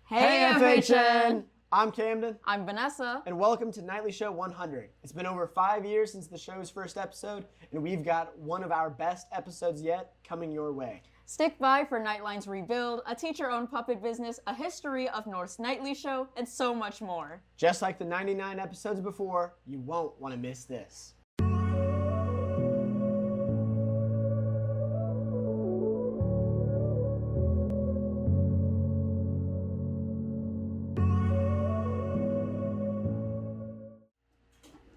Hey FHN! I'm Camden. I'm Vanessa. And welcome to Nightly Show 100. It's been over 5 years since the show's first episode, and we've got one of our best episodes yet coming your way. Stick by for Knightline's rebuild, a teacher-owned puppet business, a history of North's Nightly Show, and so much more. Just like the 99 episodes before, you won't want to miss this.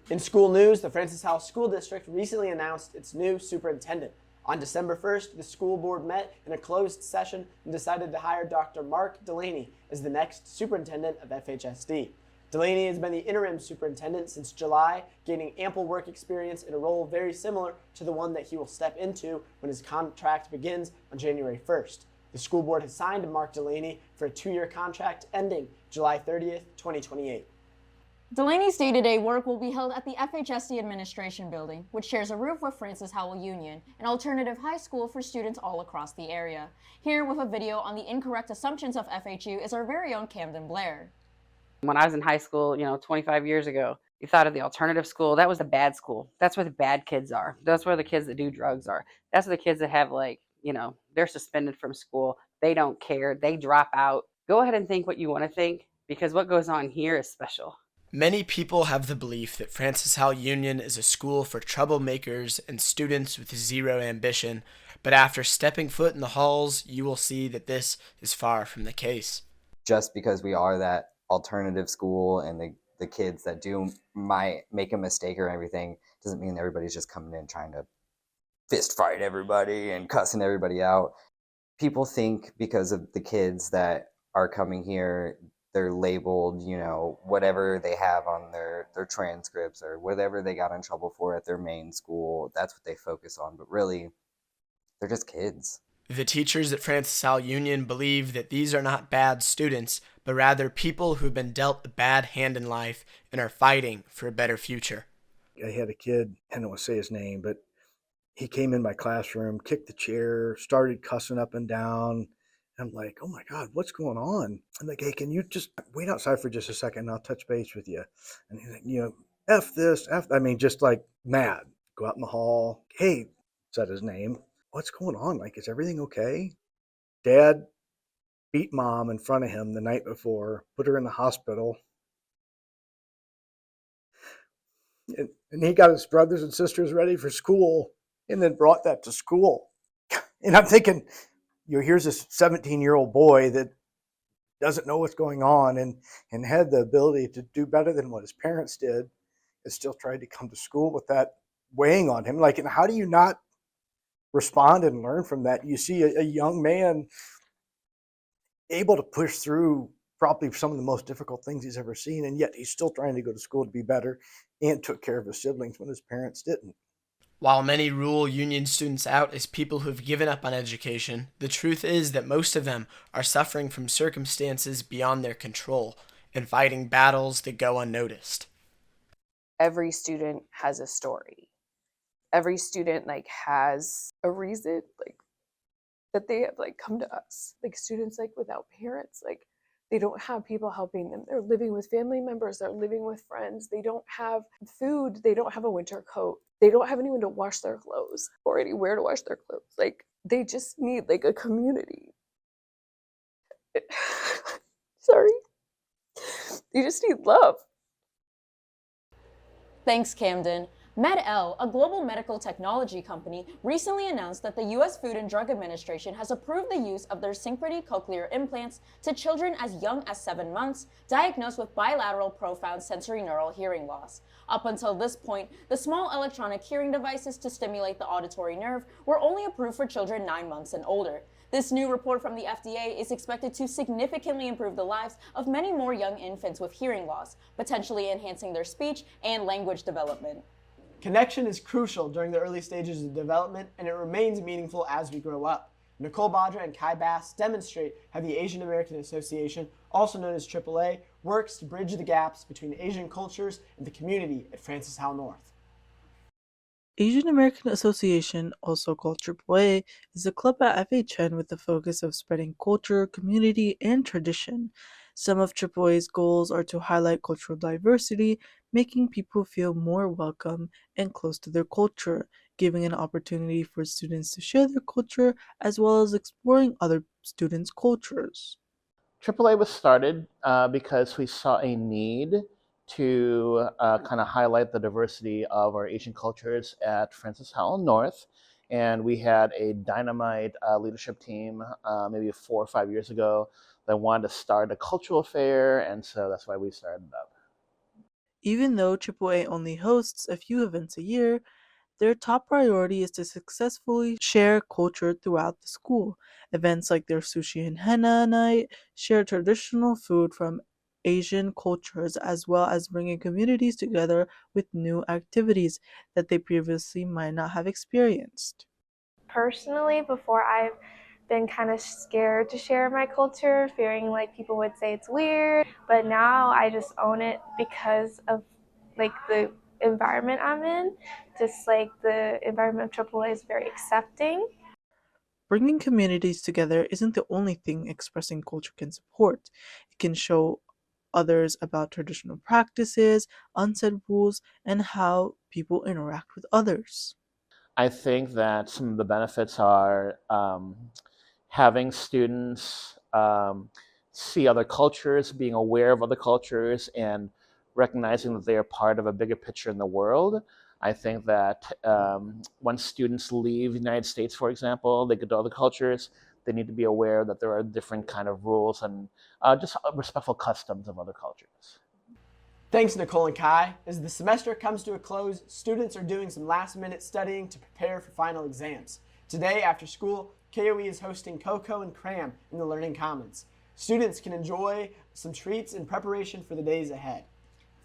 In school news, the Francis Howell School District recently announced its new superintendent. On December 1st, the school board met in a closed session and decided to hire Dr. Mark Delaney as the next superintendent of FHSD. Delaney has been the interim superintendent since July, gaining ample work experience in a role very similar to the one that he will step into when his contract begins on January 1st. The school board has signed Mark Delaney for a 2-year contract ending July 30th, 2028. Delaney's day-to-day work will be held at the FHSD Administration Building, which shares a roof with Francis Howell Union, an alternative high school for students all across the area. Here with a video on the incorrect assumptions of FHU is our very own Camden Blair. When I was in high school, 25 years ago, you thought of the alternative school. That was the bad school. That's where the bad kids are. That's where the kids that do drugs are. That's where the kids that have they're suspended from school. They don't care. They drop out. Go ahead and think what you want to think, because what goes on here is special. Many people have the belief that Francis Howell Union is a school for troublemakers and students with zero ambition, but after stepping foot in the halls, you will see that this is far from the case. Just because we are that alternative school and the kids that might make a mistake or everything doesn't mean everybody's just coming in trying to fist fight everybody and cussing everybody out. People think because of the kids that are coming here, they're labeled, whatever they have on their transcripts or whatever they got in trouble for at their main school. That's what they focus on. But really, they're just kids. The teachers at Francis Howell Union believe that these are not bad students, but rather people who've been dealt a bad hand in life and are fighting for a better future. I had a kid, I don't want to say his name, but he came in my classroom, kicked the chair, started cussing up and down. I'm like, oh my God, what's going on? I'm like, hey, can you just wait outside for just a second and I'll touch base with you? And he's like, F this, just like mad. Go out in the hall. Hey, said his name. What's going on? Like, is everything okay? Dad beat mom in front of him the night before, put her in the hospital. And he got his brothers and sisters ready for school and then brought that to school. And I'm thinking, here's this 17-year-old boy that doesn't know what's going on and had the ability to do better than what his parents did, and still tried to come to school with that weighing on him. Like, and how do you not respond and learn from that? You see a young man able to push through probably some of the most difficult things he's ever seen, and yet he's still trying to go to school to be better and took care of his siblings when his parents didn't. While many rule union students out as people who've given up on education, the truth is that most of them are suffering from circumstances beyond their control and fighting battles that go unnoticed. Every student has a story. Every student has a reason that they have come to us. Students without parents, they don't have people helping them. They're living with family members, they're living with friends. They don't have food, they don't have a winter coat. They don't have anyone to wash their clothes or anywhere to wash their clothes. They just need a community. Sorry. They just need love. Thanks, Camden. MedL, a global medical technology company, recently announced that the U.S. Food and Drug Administration has approved the use of their Synchrony cochlear implants to children as young as 7 months, diagnosed with bilateral profound sensorineural hearing loss. Up until this point, the small electronic hearing devices to stimulate the auditory nerve were only approved for children 9 months and older. This new report from the FDA is expected to significantly improve the lives of many more young infants with hearing loss, potentially enhancing their speech and language development. Connection is crucial during the early stages of development, and it remains meaningful as we grow up. Nicole Badra and Kai demonstrate how the Asian American Association, also known as AAA, works to bridge the gaps between Asian cultures and the community at Francis Howell North. Asian American Association, also called AAA, is a club at FHN with the focus of spreading culture, community, and tradition. Some of AAA's goals are to highlight cultural diversity, making people feel more welcome and close to their culture, giving an opportunity for students to share their culture, as well as exploring other students' cultures. AAA was started because we saw a need to kind of highlight the diversity of our Asian cultures at Francis Howell North. And we had a dynamite leadership team maybe 4 or 5 years ago that wanted to start a cultural fair, and so that's why we started it up. Even though AAA only hosts a few events a year, their top priority is to successfully share culture throughout the school. Events like their sushi and henna night share traditional food from Asian cultures, as well as bringing communities together with new activities that they previously might not have experienced. Personally, before I've been kind of scared to share my culture, fearing like people would say it's weird, but now I just own it because of like the environment I'm in. Just like the environment of AAA is very accepting. Bringing communities together isn't the only thing expressing culture can support. It can show others about traditional practices, unsaid rules, and how people interact with others. I think that some of the benefits are having students see other cultures, being aware of other cultures, and recognizing that they are part of a bigger picture in the world. I think that when students leave the United States, for example, they go to other cultures, they need to be aware that there are different kind of rules and just respectful customs of other cultures. Thanks, Nicole and Kai. As the semester comes to a close, students are doing some last-minute studying to prepare for final exams. Today, after school, KOE is hosting Cocoa and Cram in the Learning Commons. Students can enjoy some treats in preparation for the days ahead.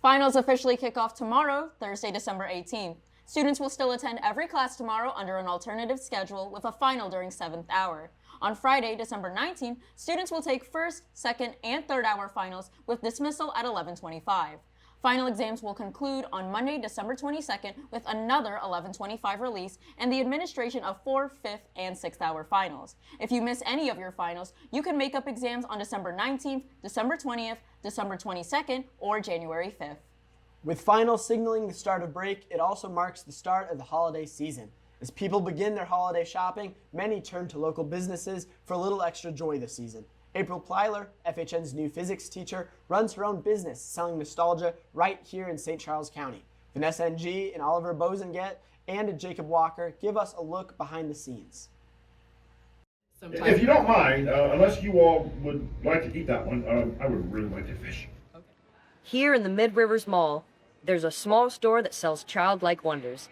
Finals officially kick off tomorrow, Thursday, December 18th. Students will still attend every class tomorrow under an alternative schedule with a final during 7th hour. On Friday, December 19th, students will take first, second, and third hour finals with dismissal at 11:25. Final exams will conclude on Monday, December 22nd with another 11:25 release and the administration of 4th, 5th, and 6th hour finals. If you miss any of your finals, you can make up exams on December 19th, December 20th, December 22nd, or January 5th. With finals signaling the start of break, it also marks the start of the holiday season. As people begin their holiday shopping, many turn to local businesses for a little extra joy this season. April Plyler, FHN's new physics teacher, runs her own business selling nostalgia right here in St. Charles County. Vanessa Ng and Oliver Bosanquet and Jacob Walker give us a look behind the scenes. If you don't mind, unless you all would like to eat that one, I would really like to fish. Here in the Mid-Rivers Mall, there's a small store that sells childlike wonders.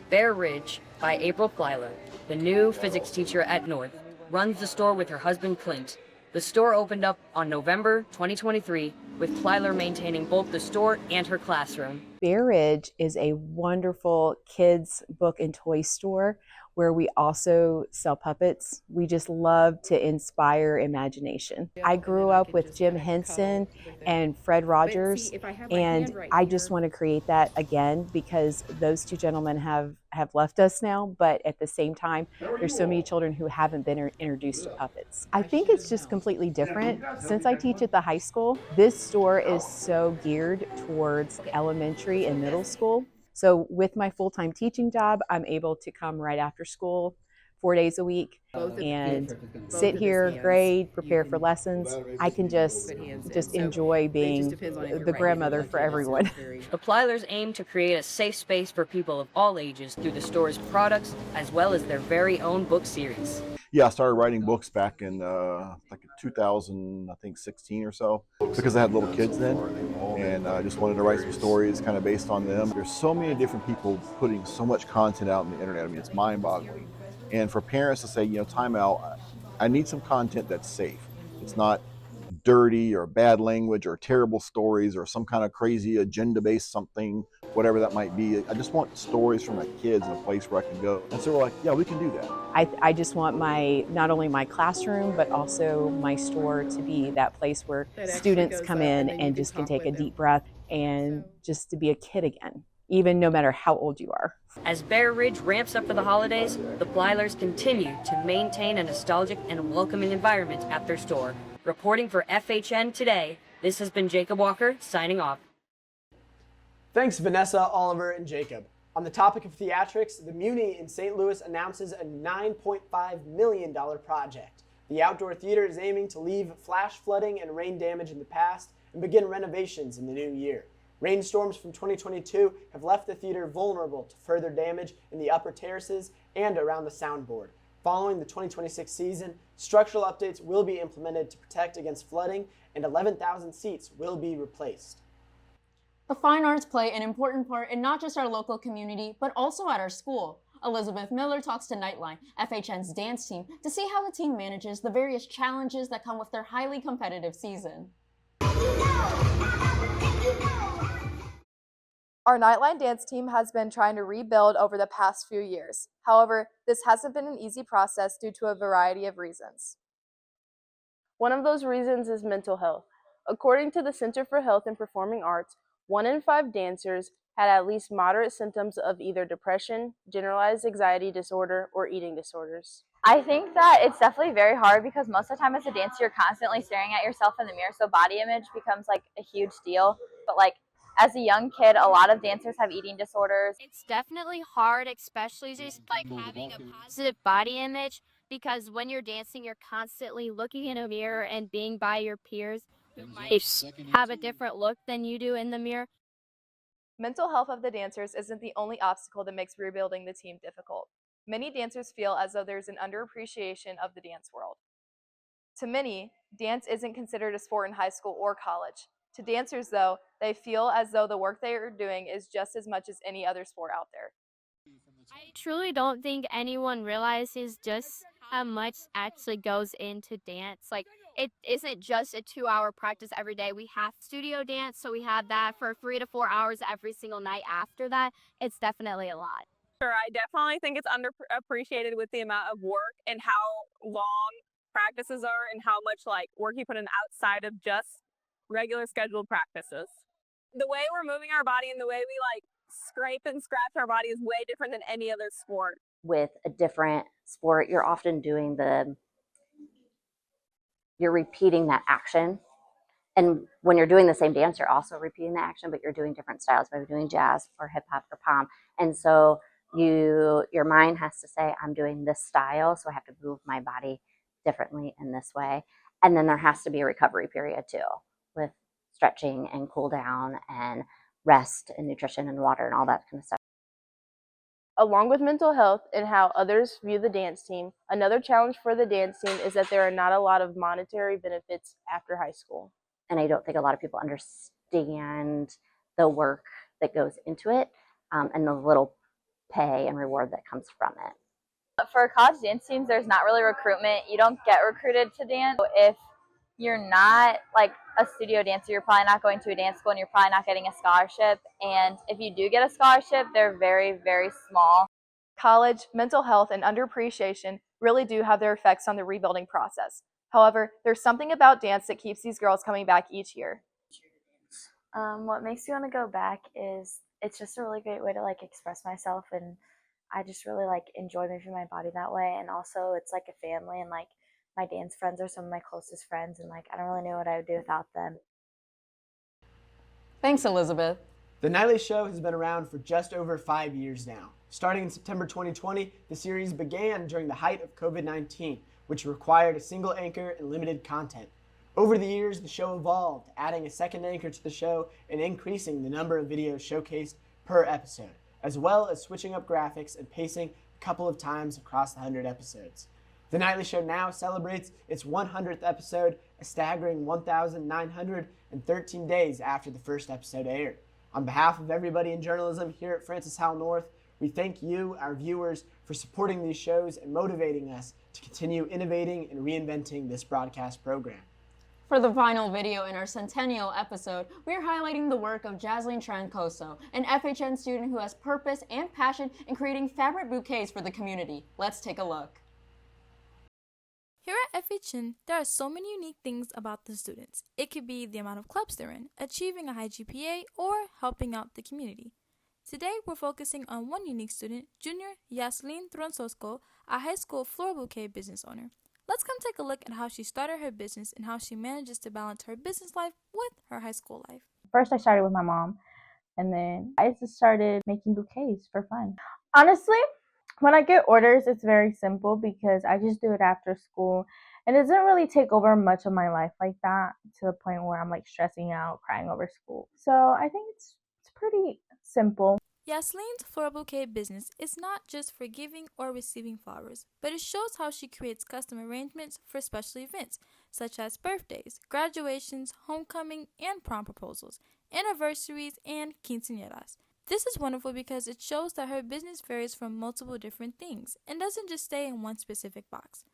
Bear Ridge by April Plyler, the new physics teacher at North, runs the store with her husband Clint. The store opened up on November 2023, with Plyler maintaining both the store and her classroom. Bear Ridge is a wonderful kids book and toy store where we also sell puppets. We just love to inspire imagination. I grew up with Jim Henson and Fred Rogers, and I just want to create that again because those two gentlemen have left us now, but at the same time, there's so many children who haven't been introduced to puppets. I think it's just completely different. Since I teach at the high school, this store is so geared towards elementary and middle school. So with my full-time teaching job, I'm able to come right after school 4 days a week and sit here, grade, prepare for lessons. I can just enjoy being the grandmother for everyone. The Plylers aim to create a safe space for people of all ages through the store's products as well as their very own book series. Yeah, I started writing books back in like 2016 or so, because I had little kids then, and I just wanted to write some stories kind of based on them. There's so many different people putting so much content out on the internet. I mean, it's mind-boggling. And for parents to say, you know, time out, I need some content that's safe. It's not dirty or bad language or terrible stories or some kind of crazy agenda-based something, whatever that might be. I just want stories from my kids in a place where I can go. And so we're like, yeah, we can do that. I just want not only my classroom, but also my store to be that place where students come in and just can take a deep breath and just to be a kid again, even no matter how old you are. As Bear Ridge ramps up for the holidays, the Blylers continue to maintain a nostalgic and welcoming environment at their store. Reporting for FHNtoday, this has been Jacob Walker, signing off. Thanks, Vanessa, Oliver, and Jacob. On the topic of theatrics, the Muni in St. Louis announces a $9.5 million project. The outdoor theater is aiming to leave flash flooding and rain damage in the past and begin renovations in the new year. Rainstorms from 2022 have left the theater vulnerable to further damage in the upper terraces and around the soundboard. Following the 2026 season, structural updates will be implemented to protect against flooding, and 11,000 seats will be replaced. The fine arts play an important part in not just our local community, but also at our school. Elisabeth Miller talks to Knightline, FHN's dance team, to see how the team manages the various challenges that come with their highly competitive season. Our Knightline dance team has been trying to rebuild over the past few years. However, this hasn't been an easy process due to a variety of reasons. One of those reasons is mental health. According to the Center for Health and Performing Arts, 1 in 5 dancers had at least moderate symptoms of either depression, generalized anxiety disorder, or eating disorders. I think that it's definitely very hard because most of the time as a dancer, you're constantly staring at yourself in the mirror, so body image becomes like a huge deal. But like as a young kid, a lot of dancers have eating disorders. It's definitely hard, especially just like having a positive body image, because when you're dancing, you're constantly looking in a mirror and being by your peers who might have a different look than you do in the mirror. Mental health of the dancers isn't the only obstacle that makes rebuilding the team difficult. Many dancers feel as though there's an underappreciation of the dance world. To many, dance isn't considered a sport in high school or college. To dancers, though, they feel as though the work they are doing is just as much as any other sport out there. I truly don't think anyone realizes just how much actually goes into dance. Like, it isn't just a 2-hour practice every day. We have studio dance, so we have that for 3 to 4 hours every single night after that. It's definitely a lot. Sure, I definitely think it's underappreciated with the amount of work and how long practices are and how much like work you put in outside of just regular scheduled practices. The way we're moving our body and the way we like scrape and scratch our body is way different than any other sport. With a different sport, you're often doing you're repeating that action. And when you're doing the same dance, you're also repeating the action, but you're doing different styles, maybe doing jazz or hip hop or pom. And so your mind has to say, I'm doing this style, so I have to move my body differently in this way. And then there has to be a recovery period too, with stretching and cool down and rest and nutrition and water and all that kind of stuff. Along with mental health and how others view the dance team, another challenge for the dance team is that there are not a lot of monetary benefits after high school. And I don't think a lot of people understand the work that goes into it and the little pay and reward that comes from it. For college dance teams, there's not really recruitment. You don't get recruited to dance. If you're not like a studio dancer, you're probably not going to a dance school and you're probably not getting a scholarship. And if you do get a scholarship, they're very, very small. College, mental health, and underappreciation really do have their effects on the rebuilding process. However, there's something about dance that keeps these girls coming back each year. What makes me want to go back is it's just a really great way to like express myself, and I just really like enjoy moving my body that way. And also it's like a family, and like my dance friends are some of my closest friends, and like I don't really know what I would do without them. Thanks, Elisabeth. The Nightly Show has been around for just over 5 years now. Starting in September 2020, the series began during the height of COVID-19, which required a single anchor and limited content. Over the years, the show evolved, adding a second anchor to the show and increasing the number of videos showcased per episode, as well as switching up graphics and pacing a couple of times across the 100 episodes. The Nightly Show now celebrates its 100th episode, a staggering 1,913 days after the first episode aired. On behalf of everybody in journalism here at Francis Howell North, we thank you, our viewers, for supporting these shows and motivating us to continue innovating and reinventing this broadcast program. For the final video in our centennial episode, we are highlighting the work of Jaslene Troncoso, an FHN student who has purpose and passion in creating fabric bouquets for the community. Let's take a look. Here at FHN, there are so many unique things about the students. It could be the amount of clubs they're in, achieving a high GPA, or helping out the community. Today, we're focusing on one unique student, junior Jaslene Troncoso, a high school floral bouquet business owner. Let's come take a look at how she started her business and how she manages to balance her business life with her high school life. First, I started with my mom, and then I just started making bouquets for fun. Honestly, when I get orders, it's very simple because I just do it after school, and it doesn't really take over much of my life like that to the point where I'm like stressing out, crying over school. So I think it's pretty simple. Jaslene's floral bouquet business is not just for giving or receiving flowers, but it shows how she creates custom arrangements for special events, such as birthdays, graduations, homecoming, and prom proposals, anniversaries, and quinceañeras. This is wonderful because it shows that her business varies from multiple different things and doesn't just stay in one specific box.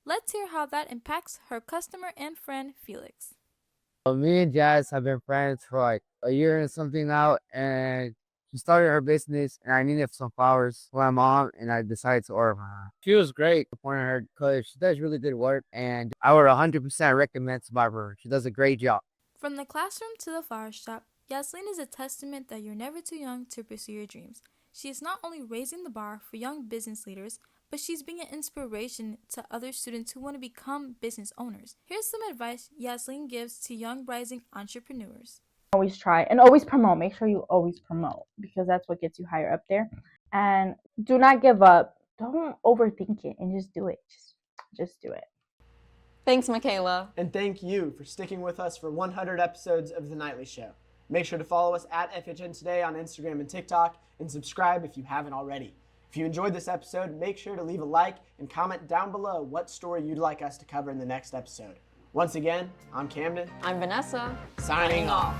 Let's hear how that impacts her customer and friend, Felix. Me and Jazz have been friends for like a year and something now, and she started her business, and I needed some flowers for my mom, and I decided to order from her. She was great supporting her because she does really good work, and I would 100% recommend to buy from her. She does a great job. From the classroom to the flower shop, Jaslene is a testament that you're never too young to pursue your dreams. She is not only raising the bar for young business leaders, but she's being an inspiration to other students who want to become business owners. Here's some advice Jaslene gives to young rising entrepreneurs. Always try and always promote. Make sure you always promote because that's what gets you higher up there. And do not give up. Don't overthink it and just do it. Just do it. Thanks, Makayla. And thank you for sticking with us for 100 episodes of The Nightly Show. Make sure to follow us at FHNtoday on Instagram and TikTok, and subscribe if you haven't already. If you enjoyed this episode, make sure to leave a like and comment down below what story you'd like us to cover in the next episode. Once again, I'm Camden. I'm Vanessa. Signing off.